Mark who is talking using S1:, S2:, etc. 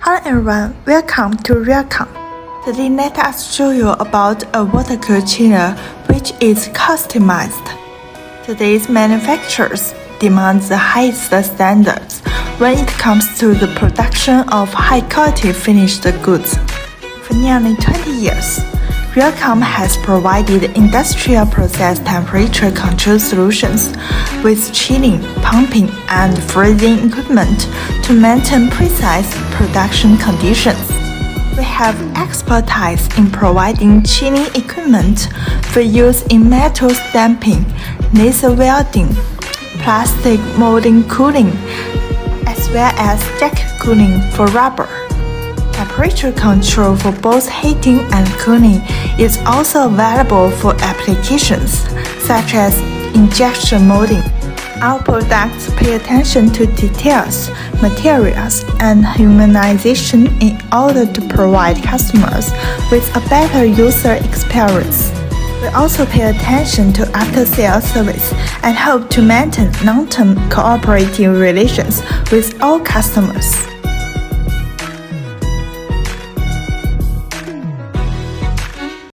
S1: Hello everyone, welcome to RICOM. Today let us show you about a water cool chiller which is customized. Today's manufacturers demand the highest standards when it comes to the production of high-quality finished goods. For nearly 20 years, RICOM has provided industrial process temperature control solutions with chilling, pumping, and freezing equipment to maintain precise production conditions. We have expertise in providing chilling equipment for use in metal stamping, laser welding, plastic molding cooling, as well as jack cooling for rubber. Temperature control for both heating and cooling is also available for applications such as injection molding. Our products pay attention to details, materials, and humanization in order to provide customers with a better user experience. We also pay attention to after-sales service and hope to maintain long-term cooperative relations with all customers.